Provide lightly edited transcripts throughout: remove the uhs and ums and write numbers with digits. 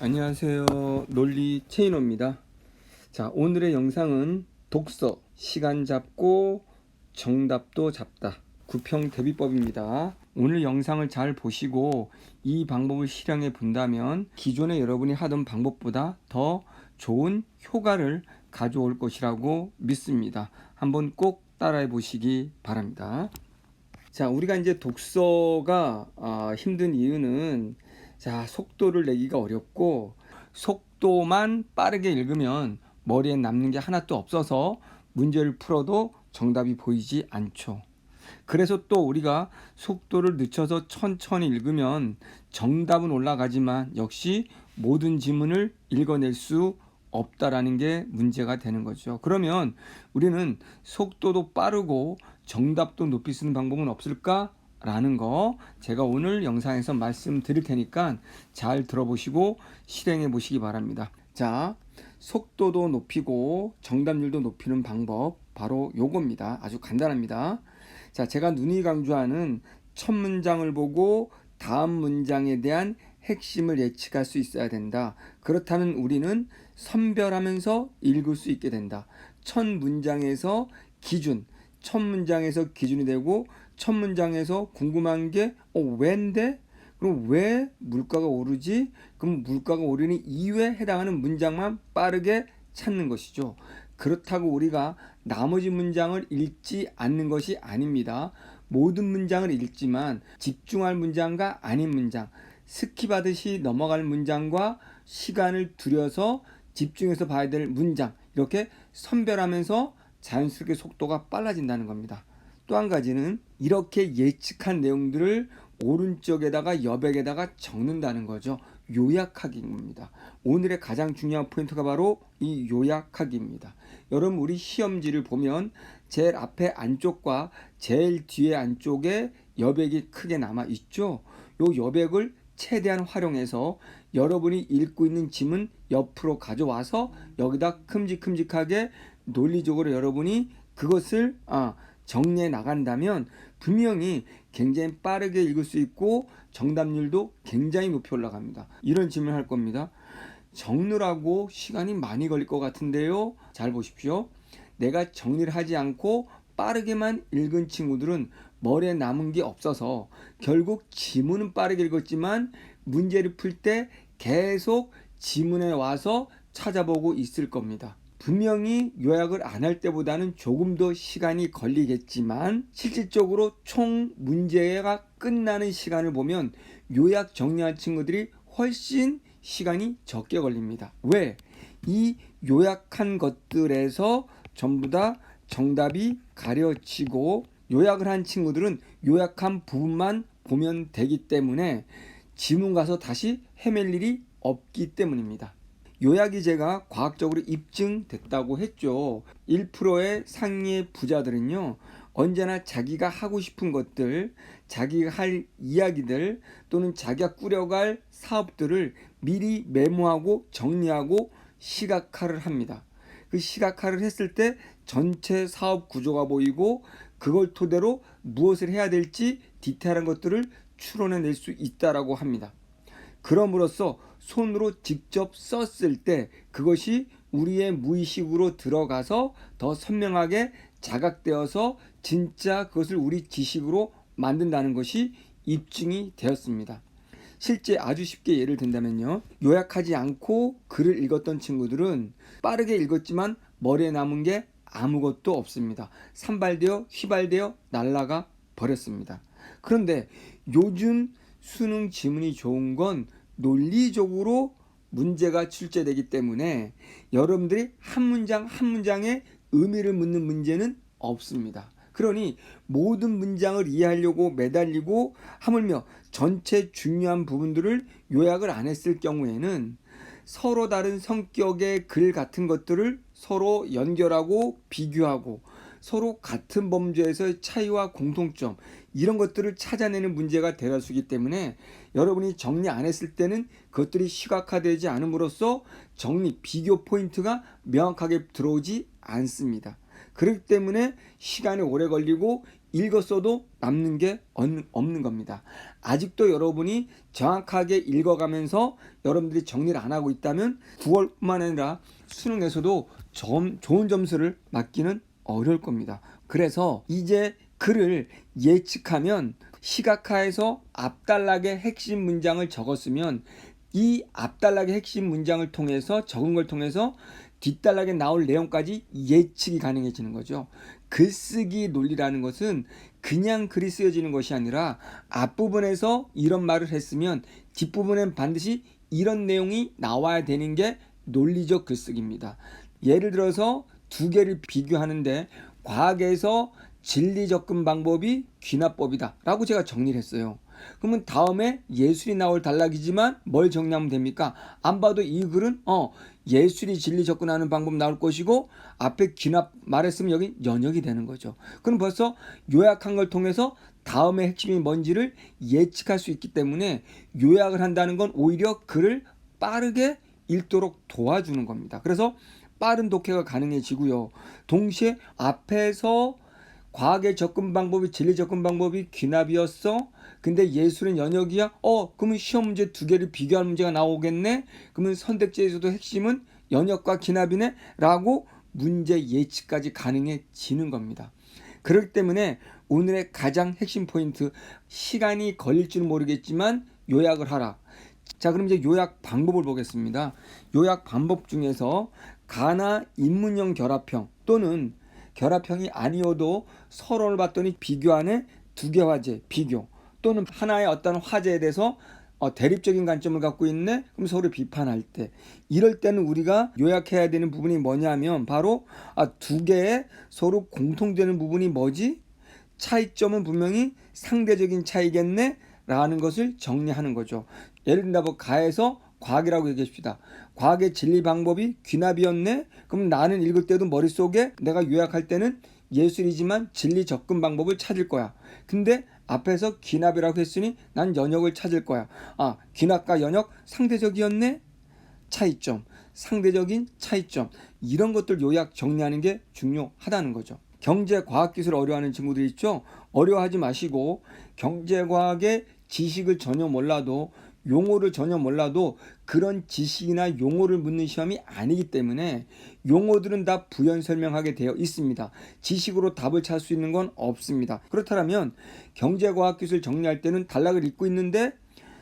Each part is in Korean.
안녕하세요. 논리 체인호입니다. 자, 오늘의 영상은 독서, 시간 잡고 정답도 잡다. 구평 대비법입니다. 오늘 영상을 잘 보시고 이 방법을 실행해 본다면 기존에 여러분이 하던 방법보다 더 좋은 효과를 가져올 것이라고 믿습니다. 한번 꼭 따라해 보시기 바랍니다. 자, 우리가 이제 독서가 힘든 이유는 속도를 내기가 어렵고 속도만 빠르게 읽으면 머리에 남는 게 하나도 없어서 문제를 풀어도 정답이 보이지 않죠. 그래서 또 우리가 속도를 늦춰서 천천히 읽으면 정답은 올라가지만 역시 모든 지문을 읽어낼 수 없다라는 게 문제가 되는 거죠. 그러면 우리는 속도도 빠르고 정답도 높이 쓰는 방법은 없을까? 라는 거 제가 오늘 영상에서 말씀드릴 테니까 잘 들어보시고 실행해 보시기 바랍니다. 자, 속도도 높이고 정답률도 높이는 방법 바로 요겁니다. 아주 간단합니다. 자, 제가 누누이 강조하는 첫 문장을 보고 다음 문장에 대한 핵심을 예측할 수 있어야 된다. 그렇다면 우리는 선별하면서 읽을 수 있게 된다. 첫 문장에서 기준, 첫 문장에서 기준이 되고 첫 문장에서 궁금한 게 왜인데? 그럼 왜 물가가 오르지? 그럼 물가가 오르는 이유에 해당하는 문장만 빠르게 찾는 것이죠. 그렇다고 우리가 나머지 문장을 읽지 않는 것이 아닙니다. 모든 문장을 읽지만 집중할 문장과 아닌 문장, 스킵하듯이 넘어갈 문장과 시간을 들여서 집중해서 봐야 될 문장, 이렇게 선별하면서 자연스럽게 속도가 빨라진다는 겁니다. 또 한 가지는 이렇게 예측한 내용들을 오른쪽에다가 여백에다가 적는다는 거죠. 요약하기입니다. 오늘의 가장 중요한 포인트가 바로 이 요약하기입니다. 여러분, 우리 시험지를 보면 제일 앞에 안쪽과 제일 뒤에 안쪽에 여백이 크게 남아 있죠. 요 여백을 최대한 활용해서 여러분이 읽고 있는 지문 옆으로 가져와서 여기다 큼직큼직하게 논리적으로 여러분이 그것을 정리해 나간다면 분명히 굉장히 빠르게 읽을 수 있고 정답률도 굉장히 높이 올라갑니다. 이런 질문을 할 겁니다. 적느라고 시간이 많이 걸릴 것 같은데요. 잘 보십시오. 내가 정리를 하지 않고 빠르게만 읽은 친구들은 머리에 남은 게 없어서 결국 지문은 빠르게 읽었지만 문제를 풀 때 계속 지문에 와서 찾아보고 있을 겁니다. 분명히 요약을 안 할 때보다는 조금 더 시간이 걸리겠지만 실질적으로 총 문제가 끝나는 시간을 보면 요약 정리한 친구들이 훨씬 시간이 적게 걸립니다. 왜? 이 요약한 것들에서 전부 다 정답이 가려지고 요약을 한 친구들은 요약한 부분만 보면 되기 때문에 지문 가서 다시 헤맬 일이 없기 때문입니다. 요약이 제가 과학적으로 입증됐다고 했죠. 1%의 상위의 부자들은요, 언제나 자기가 하고 싶은 것들, 자기가 할 이야기들 또는 자기가 꾸려갈 사업들을 미리 메모하고 정리하고 시각화를 합니다. 그 시각화를 했을 때 전체 사업 구조가 보이고 그걸 토대로 무엇을 해야 될지 디테일한 것들을 추론해낼 수 있다라고 합니다. 그럼으로써 손으로 직접 썼을 때 그것이 우리의 무의식으로 들어가서 더 선명하게 자각되어서 진짜 그것을 우리 지식으로 만든다는 것이 입증이 되었습니다. 실제 아주 쉽게 예를 든다면요, 요약하지 않고 글을 읽었던 친구들은 빠르게 읽었지만 머리에 남은 게 아무것도 없습니다. 산발되어 휘발되어 날아가 버렸습니다. 그런데 요즘 수능 지문이 좋은 건 논리적으로 문제가 출제되기 때문에 여러분들이 한 문장 한 문장에 의미를 묻는 문제는 없습니다. 그러니 모든 문장을 이해하려고 매달리고 하물며 전체 중요한 부분들을 요약을 안 했을 경우에는 서로 다른 성격의 글 같은 것들을 서로 연결하고 비교하고 서로 같은 범주에서의 차이와 공통점, 이런 것들을 찾아내는 문제가 대다수이기 때문에 여러분이 정리 안 했을 때는 그것들이 시각화되지 않음으로써 정리, 비교 포인트가 명확하게 들어오지 않습니다. 그렇기 때문에 시간이 오래 걸리고 읽었어도 남는 게 없는 겁니다. 아직도 여러분이 정확하게 읽어가면서 여러분들이 정리를 안 하고 있다면 9월뿐만 아니라 수능에서도 좋은 점수를 맞기는 어려울 겁니다. 그래서 이제 글을 예측하면 시각화해서 앞단락의 핵심 문장을 적었으면 이 앞단락의 핵심 문장을 통해서 적은 걸 통해서 뒷단락에 나올 내용까지 예측이 가능해지는 거죠. 글쓰기 논리라는 것은 그냥 글이 쓰여지는 것이 아니라 앞부분에서 이런 말을 했으면 뒷부분엔 반드시 이런 내용이 나와야 되는 게 논리적 글쓰기입니다. 예를 들어서 두 개를 비교하는데 과학에서 진리 접근 방법이 귀납법이다 라고 제가 정리를 했어요. 그러면 다음에 예술이 나올 단락이지만 뭘 정리하면 됩니까? 안 봐도 이 글은 예술이 진리 접근하는 방법 나올 것이고 앞에 귀납 말했으면 여기 연역이 되는 거죠. 그럼 벌써 요약한 걸 통해서 다음에 핵심이 뭔지를 예측할 수 있기 때문에 요약을 한다는 건 오히려 글을 빠르게 읽도록 도와주는 겁니다. 그래서 빠른 독해가 가능해지고요. 동시에 앞에서 과학의 접근 방법이 진리 접근 방법이 귀납이었어. 근데 예술은 연역이야. 그러면 시험 문제 두 개를 비교할 문제가 나오겠네. 그러면 선택지에서도 핵심은 연역과 귀납이네. 라고 문제 예측까지 가능해지는 겁니다. 그렇기 때문에 오늘의 가장 핵심 포인트, 시간이 걸릴지는 모르겠지만 요약을 하라. 자, 그럼 이제 요약 방법을 보겠습니다. 요약 방법 중에서 가나 인문형 결합형 또는 결합형이 아니어도 서론을 봤더니 비교 안에 두 개 화제 비교 또는 하나의 어떤 화제에 대해서 대립적인 관점을 갖고 있네. 그럼 서로 비판할 때 이럴 때는 우리가 요약해야 되는 부분이 뭐냐면 바로 두 개의 서로 공통되는 부분이 뭐지? 차이점은 분명히 상대적인 차이겠네 라는 것을 정리하는 거죠. 예를 든다면 가에서 과학이라고 얘기합시다. 과학의 진리 방법이 귀납이었네? 그럼 나는 읽을 때도 머릿속에 내가 요약할 때는 예술이지만 진리 접근 방법을 찾을 거야. 근데 앞에서 귀납이라고 했으니 난 연역을 찾을 거야. 귀납과 연역 상대적이었네? 차이점, 상대적인 차이점, 이런 것들 요약 정리하는 게 중요하다는 거죠. 경제, 과학, 기술 어려워하는 친구들 있죠? 어려워하지 마시고 경제과학의 지식을 전혀 몰라도 용어를 전혀 몰라도 그런 지식이나 용어를 묻는 시험이 아니기 때문에 용어들은 다 부연 설명하게 되어 있습니다. 지식으로 답을 찾을 수 있는 건 없습니다. 그렇다면 경제과학기술 정리할 때는 단락을 읽고 있는데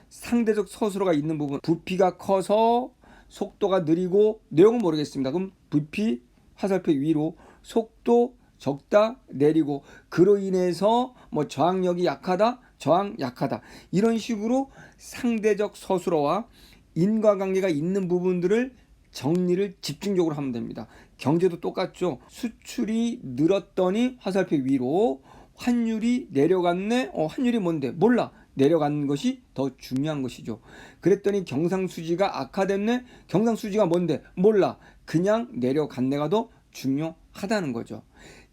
상대적 서술어가 있는 부분, 부피가 커서 속도가 느리고 내용은 모르겠습니다. 그럼 부피 화살표 위로, 속도 적다 내리고 그로 인해서 저항력이 약하다 저항 약하다 이런 식으로 상대적 서술어와 인과관계가 있는 부분들을 정리를 집중적으로 하면 됩니다. 경제도 똑같죠. 수출이 늘었더니 화살표 위로, 환율이 내려갔네. 환율이 뭔데? 몰라. 내려간 것이 더 중요한 것이죠. 그랬더니 경상수지가 악화됐네. 경상수지가 뭔데? 몰라. 그냥 내려갔네가 더 중요하다는 거죠.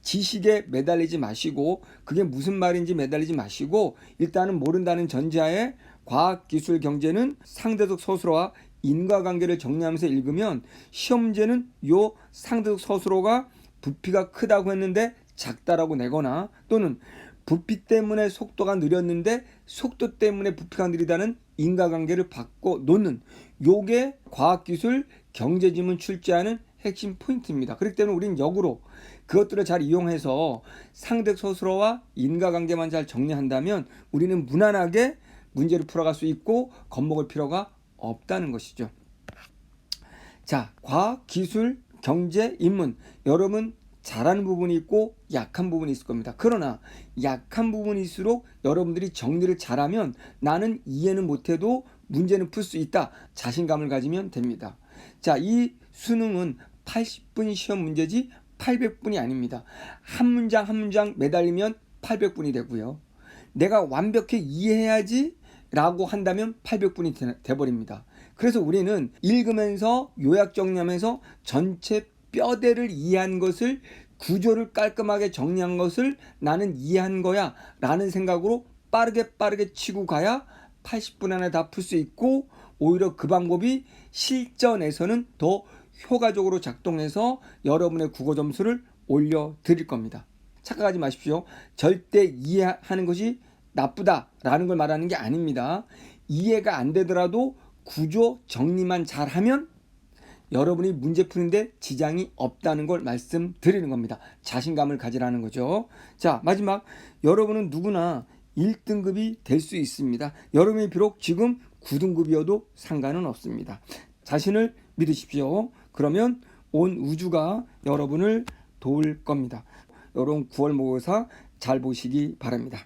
지식에 매달리지 마시고 그게 무슨 말인지 매달리지 마시고 일단은 모른다는 전제하에 과학, 기술, 경제는 상대적 서술어와 인과관계를 정리하면서 읽으면 시험 문제는 요 상대적 서술어가 부피가 크다고 했는데 작다라고 내거나 또는 부피 때문에 속도가 느렸는데 속도 때문에 부피가 느리다는 인과관계를 바꿔 놓는 요게 과학기술 경제지문 출제하는 핵심 포인트입니다. 그렇기 때문에 우리는 역으로 그것들을 잘 이용해서 상대 서술어와 인과관계만 잘 정리한다면 우리는 무난하게 문제를 풀어갈 수 있고 겁먹을 필요가 없다는 것이죠. 자, 과학, 기술, 경제, 인문 여러분 잘하는 부분이 있고 약한 부분이 있을 겁니다. 그러나 약한 부분일수록 여러분들이 정리를 잘하면 나는 이해는 못해도 문제는 풀 수 있다. 자신감을 가지면 됩니다. 자, 이 수능은 80분 시험 문제지 800분이 아닙니다. 한 문장 한 문장 매달리면 800분이 되고요. 내가 완벽히 이해해야지 라고 한다면 800분이 돼버립니다. 그래서 우리는 읽으면서 요약 정리하면서 전체 뼈대를 이해한 것을 구조를 깔끔하게 정리한 것을 나는 이해한 거야 라는 생각으로 빠르게 치고 가야 80분 안에 다 풀 수 있고 오히려 그 방법이 실전에서는 더 효과적으로 작동해서 여러분의 국어 점수를 올려드릴 겁니다. 착각하지 마십시오. 절대 이해하는 것이 나쁘다라는 걸 말하는 게 아닙니다. 이해가 안 되더라도 구조 정리만 잘하면 여러분이 문제 푸는데 지장이 없다는 걸 말씀드리는 겁니다. 자신감을 가지라는 거죠. 자, 마지막, 여러분은 누구나 1등급이 될 수 있습니다. 여러분이 비록 지금 9등급이어도 상관은 없습니다. 자신을 믿으십시오. 그러면 온 우주가 여러분을 도울 겁니다. 여러분 9월 모의고사 잘 보시기 바랍니다.